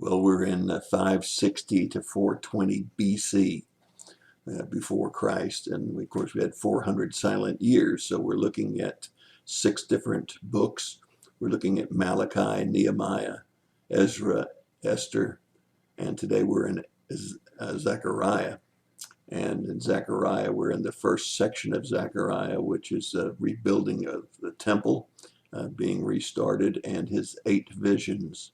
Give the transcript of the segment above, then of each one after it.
Well, we're in 560 to 420 BC, before Christ, and of course we had 400 silent years, so we're looking at 6 different books. We're looking at Malachi, Nehemiah, Ezra, Esther, and today we're in Zechariah. And in Zechariah, we're in the first section of Zechariah, which is rebuilding of the temple being restarted and his 8 visions.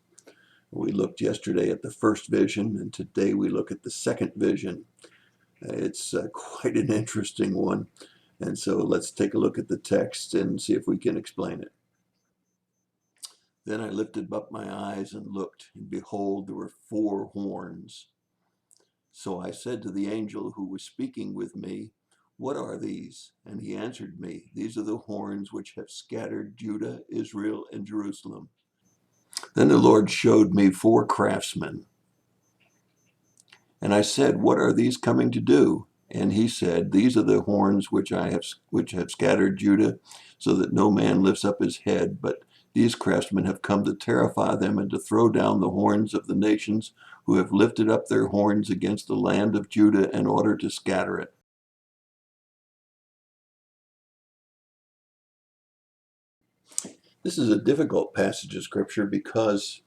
We looked yesterday at the first vision, and today we look at the second vision. It's quite an interesting one, and so let's take a look at the text and see if we can explain it. Then I lifted up my eyes and looked, and behold, there were 4 horns. So I said to the angel who was speaking with me, "What are these?" And he answered me, "These are the horns which have scattered Judah, Israel, and Jerusalem." Then the Lord showed me 4 craftsmen. And I said, "What are these coming to do?" And he said, "These are the horns which have scattered Judah, so that no man lifts up his head. But these craftsmen have come to terrify them and to throw down the horns of the nations who have lifted up their horns against the land of Judah in order to scatter it." This is a difficult passage of scripture because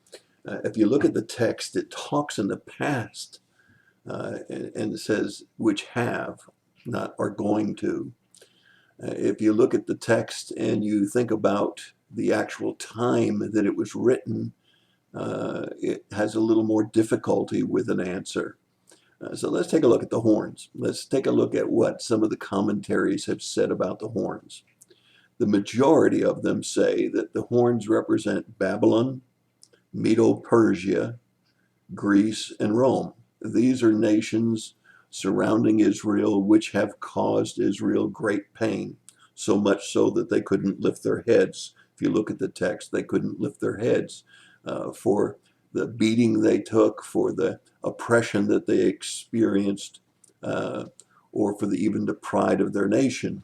if you look at the text, it talks in the past, and it says, which have, not are going to. If you look at the text and you think about the actual time that it was written, it has a little more difficulty with an answer. So let's take a look at the horns. Let's take a look at what some of the commentaries have said about the horns. The majority of them say that the horns represent Babylon, Medo-Persia, Greece, and Rome. These are nations surrounding Israel which have caused Israel great pain, so much so that they couldn't lift their heads. If you look at the text, they couldn't lift their heads for the beating they took, for the oppression that they experienced, or for even the pride of their nation.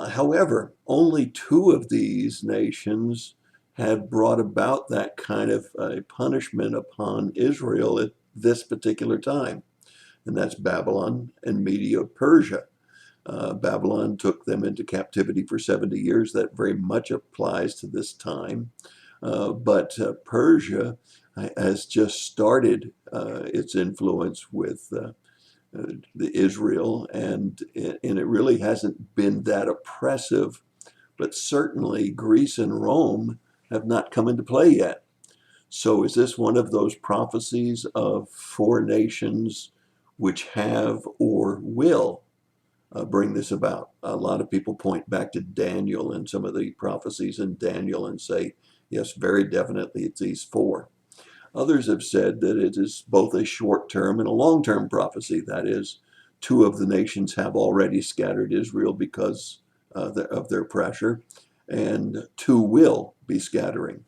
However, only 2 of these nations have brought about that kind of punishment upon Israel at this particular time, and that's Babylon and Medo-Persia. Babylon took them into captivity for 70 years. That very much applies to this time. But Persia has just started its influence with the Israel, and it really hasn't been that oppressive. But certainly Greece and Rome have not come into play yet. So is this one of those prophecies of 4 nations which have or will bring this about? A lot of people point back to Daniel and some of the prophecies in Daniel and say, yes, very definitely it's these 4. Others have said that it is both a short-term and a long-term prophecy. That is, 2 of the nations have already scattered Israel because of their pressure, and 2 will be scattering.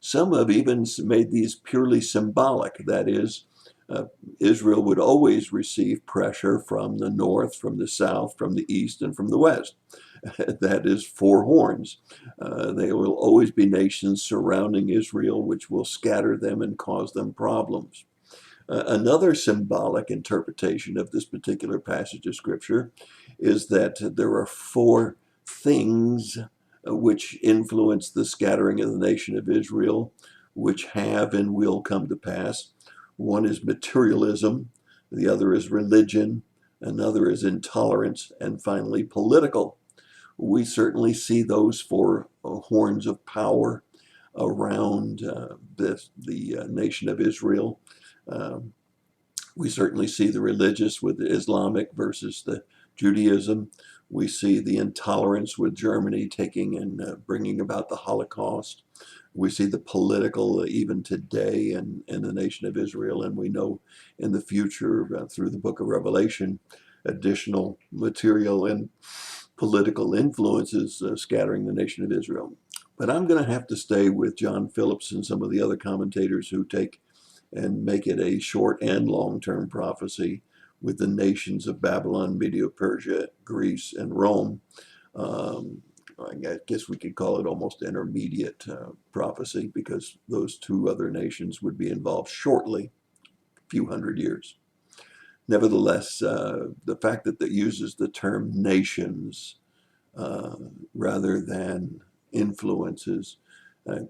Some have even made these purely symbolic. That is, Israel would always receive pressure from the north, from the south, from the east, and from the west. That is 4 horns. There will always be nations surrounding Israel which will scatter them and cause them problems. Another symbolic interpretation of this particular passage of Scripture is that there are 4 things which influence the scattering of the nation of Israel, which have and will come to pass. One is materialism, the other is religion, another is intolerance, and finally political. We certainly see those 4 horns of power around the nation of Israel. We certainly see the religious with the Islamic versus the Judaism. We see the intolerance with Germany taking and bringing about the Holocaust. We see the political even today in the nation of Israel, and we know in the future through the book of Revelation, additional material and political influences scattering the nation of Israel. But I'm going to have to stay with John Phillips and some of the other commentators who take and make it a short and long-term prophecy with the nations of Babylon, Medo-Persia, Greece, and Rome. I guess we could call it almost intermediate prophecy, because those two other nations would be involved shortly, a few hundred years. Nevertheless, the fact that it uses the term nations uh, rather than influences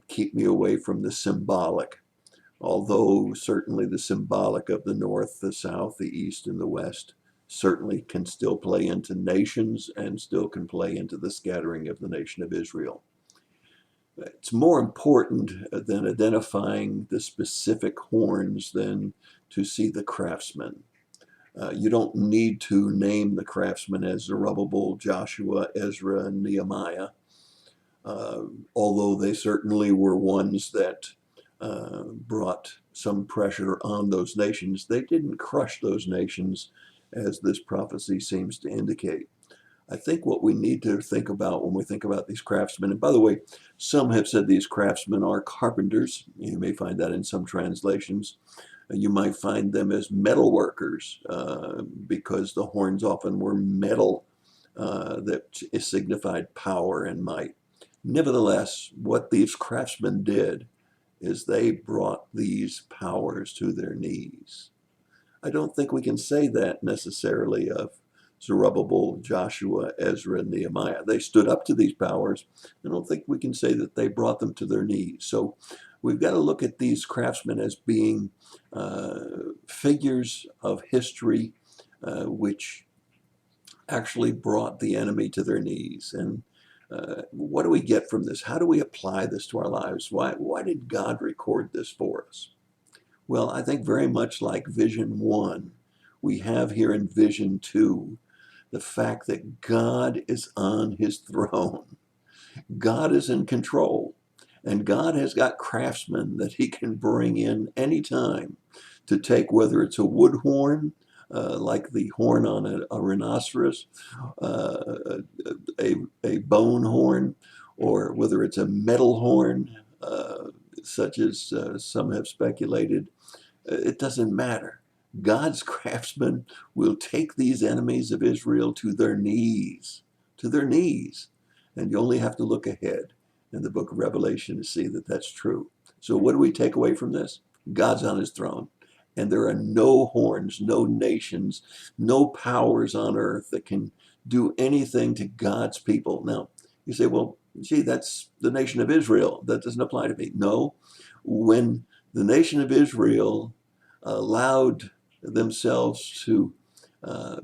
keep me away from the symbolic. Although certainly the symbolic of the North, the South, the East, and the West certainly can still play into nations and still can play into the scattering of the nation of Israel. It's more important than identifying the specific horns than to see the craftsmen. You don't need to name the craftsmen as Zerubbabel, Joshua, Ezra, and Nehemiah, although they certainly were ones that brought some pressure on those nations. They didn't crush those nations, as this prophecy seems to indicate. I think what we need to think about when we think about these craftsmen, and by the way, some have said these craftsmen are carpenters. You may find that in some translations. You might find them as metal workers, because the horns often were metal that signified power and might. Nevertheless, what these craftsmen did is they brought these powers to their knees. I don't think we can say that necessarily of Zerubbabel, Joshua, Ezra, and Nehemiah. They stood up to these powers. I don't think we can say that they brought them to their knees. So we've got to look at these craftsmen as being figures of history which actually brought the enemy to their knees. And what do we get from this? How do we apply this to our lives? Why did God record this for us? Well, I think very much like Vision 1, we have here in Vision 2 the fact that God is on his throne. God is in control. And God has got craftsmen that he can bring in anytime to take, whether it's a wood horn, like the horn on a rhinoceros, a bone horn, or whether it's a metal horn, such as some have speculated. It doesn't matter. God's craftsmen will take these enemies of Israel to their knees, to their knees. And you only have to look ahead in the book of Revelation to see that that's true. So what do we take away from this? God's on his throne. And there are no horns, no nations, no powers on earth that can do anything to God's people. Now, you say, well, gee, that's the nation of Israel. That doesn't apply to me. No. When the nation of Israel allowed themselves to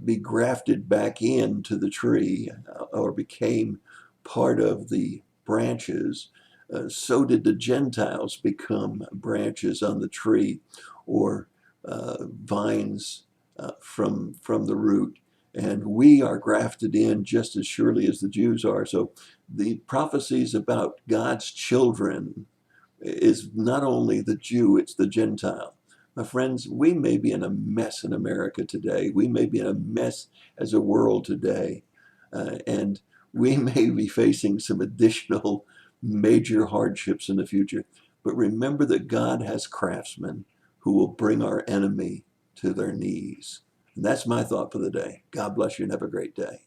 be grafted back into the tree, or became part of the branches, so did the Gentiles become branches on the tree, or vines from the root. And we are grafted in just as surely as the Jews are. So the prophecies about God's children is not only the Jew, it's the Gentile. My friends, we may be in a mess in America today. We may be in a mess as a world today. And we may be facing some additional major hardships in the future. But remember that God has craftsmen who will bring our enemy to their knees. And that's my thought for the day. God bless you and have a great day.